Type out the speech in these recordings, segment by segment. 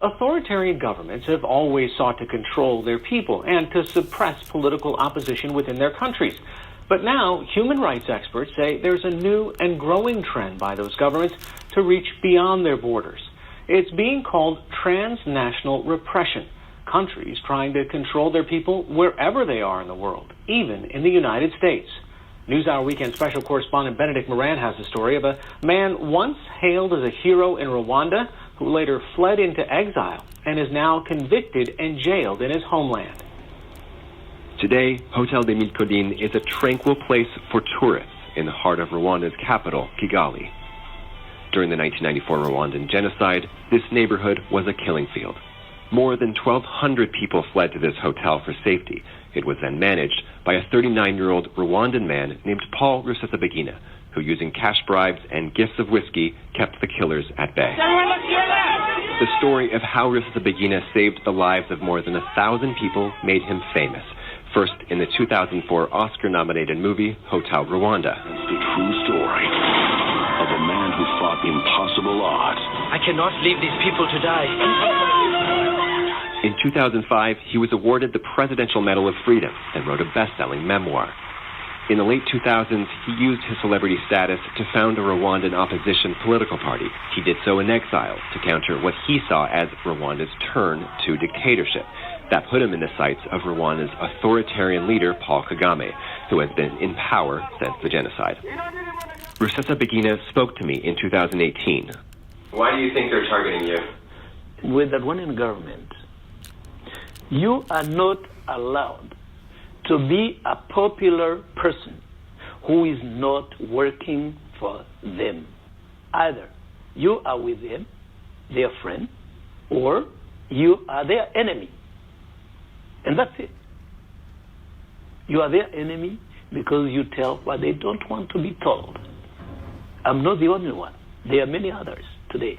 Authoritarian governments have always sought to control their people and to suppress political opposition within their countries. But now, human rights experts say there's a new and growing trend by those governments to reach beyond their borders. It's being called transnational repression, countries trying to control their people wherever they are in the world, even in the United States. NewsHour Weekend special correspondent Benedict Moran has the story of a man once hailed as a hero in Rwanda who later fled into exile and is now convicted and jailed in his homeland. Today, Hotel des Mille Collines is a tranquil place for tourists in the heart of Rwanda's capital, Kigali. During the 1994 Rwandan genocide, this neighborhood was a killing field. More than 1,200 people fled to this hotel for safety. It was then managed by a 39-year-old Rwandan man named Paul Rusesabagina, who, using cash bribes and gifts of whiskey, kept the killers at bay. The story of how Rusesabagina saved the lives of more than 1,000 people made him famous. First in the 2004 Oscar-nominated movie, Hotel Rwanda. It's the true story of a man who fought impossible odds. I cannot leave these people to die. In 2005, he was awarded the Presidential Medal of Freedom and wrote a best-selling memoir. In the late 2000s, he used his celebrity status to found a Rwandan opposition political party. He did so in exile to counter what he saw as Rwanda's turn to dictatorship. That put him in the sights of Rwanda's authoritarian leader, Paul Kagame, who has been in power since the genocide. Rusesabagina spoke to me in 2018. Why do you think they're targeting you? With the Rwandan government, you are not allowed to be a popular person who is not working for them. Either you are with them, their friend, or you are their enemy. And that's it. You are their enemy because you tell what they don't want to be told. I'm not the only one. There are many others today.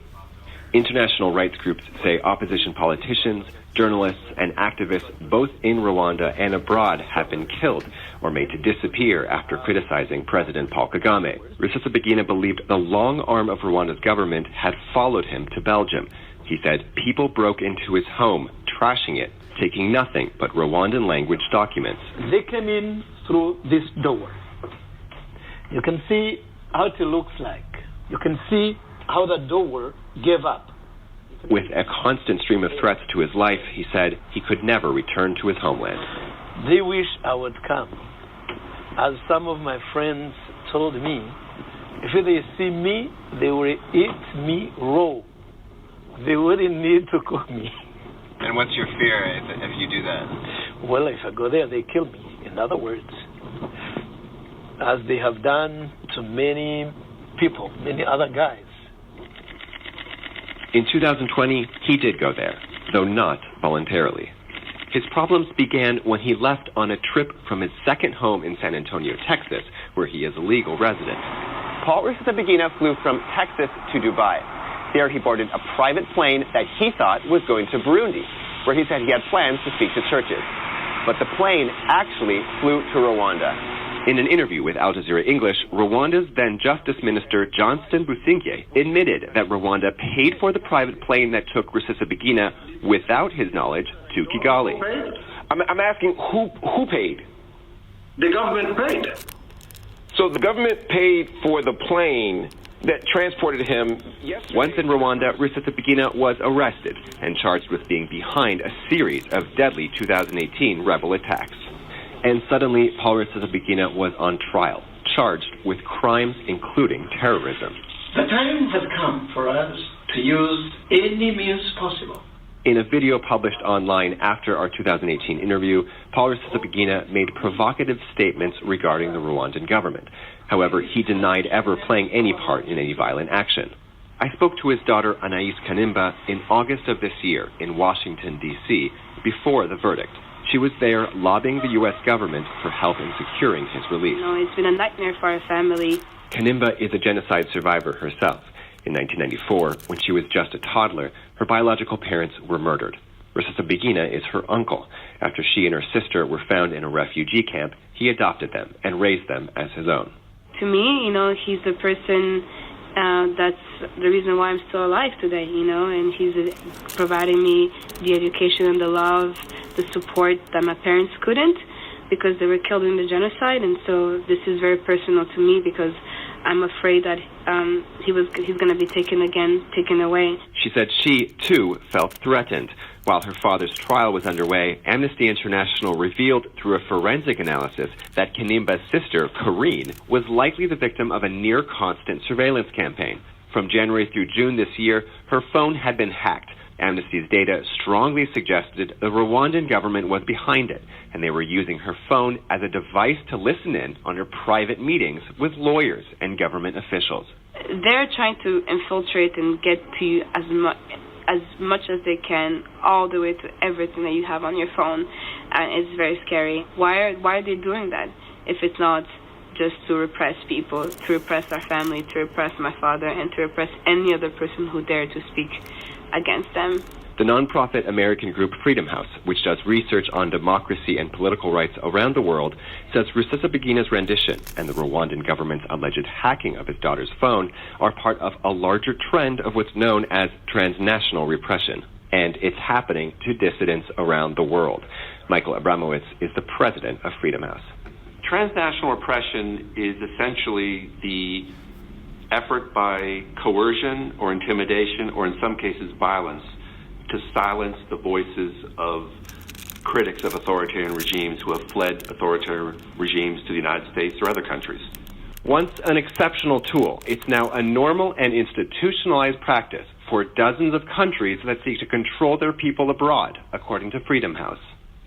International rights groups say opposition politicians, journalists, and activists both in Rwanda and abroad have been killed or made to disappear after criticizing President Paul Kagame. Rusesabagina believed the long arm of Rwanda's government had followed him to Belgium. He said people broke into his home, trashing it, taking nothing but Rwandan language documents. They came in through this door. You can see how it looks like. You can see how the door gave up. With a constant stream of threats to his life, he said he could never return to his homeland. They wish I would come. As some of my friends told me, if they see me, they will eat me raw. They wouldn't need to cook me. And what's your fear if you do that? Well, if I go there, they kill me. In other words, as they have done to many people, many other guys. In 2020, he did go there, though not voluntarily. His problems began when he left on a trip from his second home in San Antonio, Texas, where he is a legal resident. Paul Rusesabagina flew from Texas to Dubai. There he boarded a private plane that he thought was going to Burundi, where he said he had plans to speak to churches. But the plane actually flew to Rwanda. In an interview with Al Jazeera English, Rwanda's then Justice Minister Johnston Busingye admitted that Rwanda paid for the private plane that took Rusesabagina without his knowledge to Kigali. I'm asking who paid? The government paid. So the government paid for the plane that transported him yesterday. Once in Rwanda, Rusesabagina was arrested and charged with being behind a series of deadly 2018 rebel attacks. And suddenly, Paul Rusesabagina was on trial, charged with crimes including terrorism. The time has come for us to use any means possible. In a video published online after our 2018 interview, Paul Rusesabagina made provocative statements regarding the Rwandan government. However, he denied ever playing any part in any violent action. I spoke to his daughter Anais Kanimba in August of this year in Washington, D.C., before the verdict. She was there lobbying the U.S. government for help in securing his release. It's been a nightmare for our family. Kanimba is a genocide survivor herself. In 1994, when she was just a toddler, her biological parents were murdered. Rusesabagina is her uncle. After she and her sister were found in a refugee camp, he adopted them and raised them as his own. To me, he's the person That's the reason why I'm still alive today, and he's providing me the education and the love, the support that my parents couldn't because they were killed in the genocide. And so this is very personal to me because I'm afraid that he's going to be taken away. She said she, too, felt threatened. While her father's trial was underway, Amnesty International revealed through a forensic analysis that Kanimba's sister, Corinne, was likely the victim of a near-constant surveillance campaign. From January through June this year, her phone had been hacked. Amnesty's data strongly suggested the Rwandan government was behind it, and they were using her phone as a device to listen in on her private meetings with lawyers and government officials. They're trying to infiltrate and get to you as much as they can, all the way to everything that you have on your phone, and it's very scary. Why are they doing that if it's not just to repress people, to repress our family, to repress my father, and to repress any other person who dared to speak against them? The nonprofit American group Freedom House, which does research on democracy and political rights around the world, says Rusesabagina's rendition and the Rwandan government's alleged hacking of his daughter's phone are part of a larger trend of what's known as transnational repression. And it's happening to dissidents around the world. Michael Abramowitz is the president of Freedom House. Transnational repression is essentially the effort by coercion or intimidation, or in some cases violence, to silence the voices of critics of authoritarian regimes who have fled authoritarian regimes to the United States or other countries. Once an exceptional tool, it's now a normal and institutionalized practice for dozens of countries that seek to control their people abroad, according to Freedom House.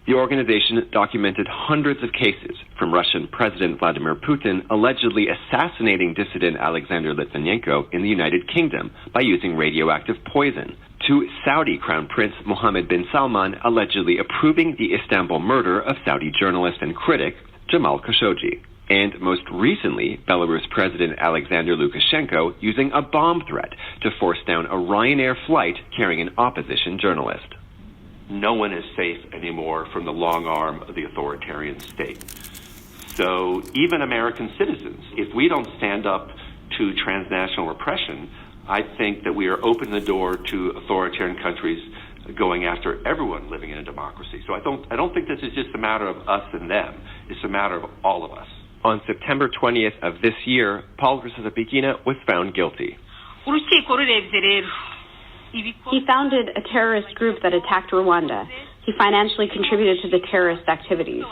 The organization documented hundreds of cases, from Russian President Vladimir Putin allegedly assassinating dissident Alexander Litvinenko in the United Kingdom by using radioactive poison, to Saudi Crown Prince Mohammed bin Salman allegedly approving the Istanbul murder of Saudi journalist and critic Jamal Khashoggi, and most recently, Belarus President Alexander Lukashenko using a bomb threat to force down a Ryanair flight carrying an opposition journalist. No one is safe anymore from the long arm of the authoritarian state. So even American citizens, if we don't stand up to transnational repression, I think that we are opening the door to authoritarian countries going after everyone living in a democracy. So I don't think this is just a matter of us and them. It's a matter of all of us. On September 20th of this year, Paul Remera was found guilty. He founded a terrorist group that attacked Rwanda. He financially contributed to the terrorist activities.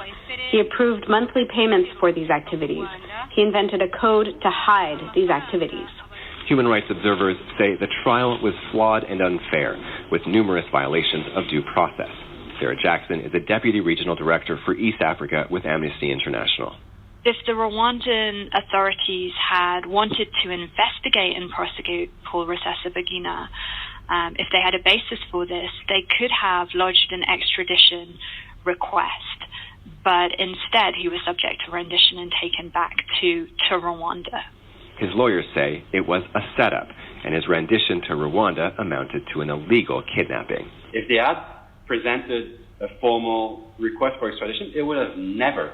He approved monthly payments for these activities. He invented a code to hide these activities. Human rights observers say the trial was flawed and unfair, with numerous violations of due process. Sarah Jackson is a deputy regional director for East Africa with Amnesty International. If the Rwandan authorities had wanted to investigate and prosecute Paul Rusesabagina, if they had a basis for this, they could have lodged an extradition request. But instead, he was subject to rendition and taken back to Rwanda. His lawyers say it was a setup, and his rendition to Rwanda amounted to an illegal kidnapping. If they had presented a formal request for extradition, it would have never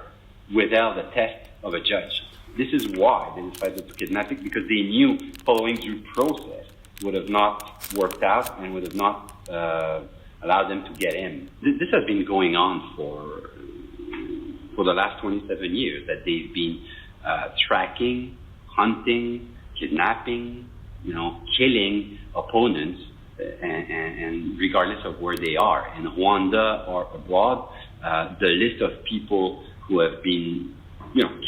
withheld a test of a judge. This is why they decided to kidnap him, because they knew following due process would have not worked out and would have not allowed them to get in. This has been going on for the last 27 years, that they've been tracking, hunting, kidnapping, killing opponents, and regardless of where they are, in Rwanda or abroad, the list of people who have been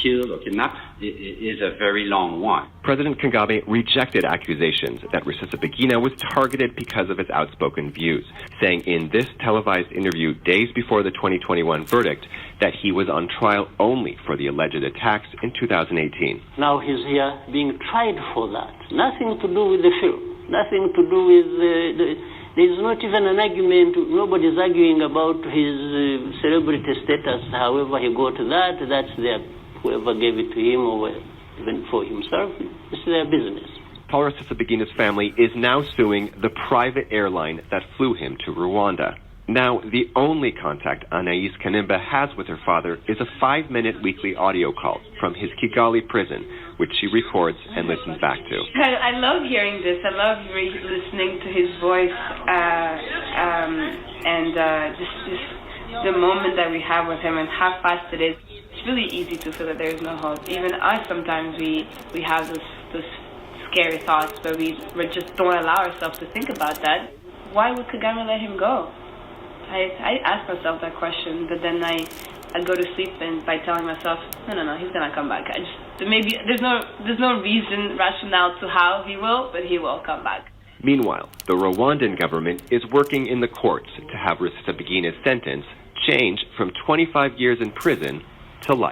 killed or kidnapped is a very long one. President Kagame rejected accusations that Rusesabagina was targeted because of his outspoken views, saying in this televised interview days before the 2021 verdict that he was on trial only for the alleged attacks in 2018. Now he's here being tried for that. Nothing to do with the film. Nothing to do with there's not even an argument. Nobody's arguing about his celebrity status. However he got that, that's their, whoever gave it to him or even for himself, it's their business. Paul Rusesabagina's family is now suing the private airline that flew him to Rwanda. Now, the only contact Anaïs Kanimba has with her father is a 5-minute weekly audio call from his Kigali prison, which she records and listens back to. I love hearing this. I love listening to his voice and just the moment that we have with him and how fast it is. It's really easy to feel that there is no hope. Even us, sometimes we have those scary thoughts, but we just don't allow ourselves to think about that. Why would Kagame let him go? I ask myself that question, but then I go to sleep and by telling myself, no, he's gonna come back. Maybe there's no reason, rationale to how he will, but he will come back. Meanwhile, the Rwandan government is working in the courts to have Rusesabagina's sentence changed from 25 years in prison to life.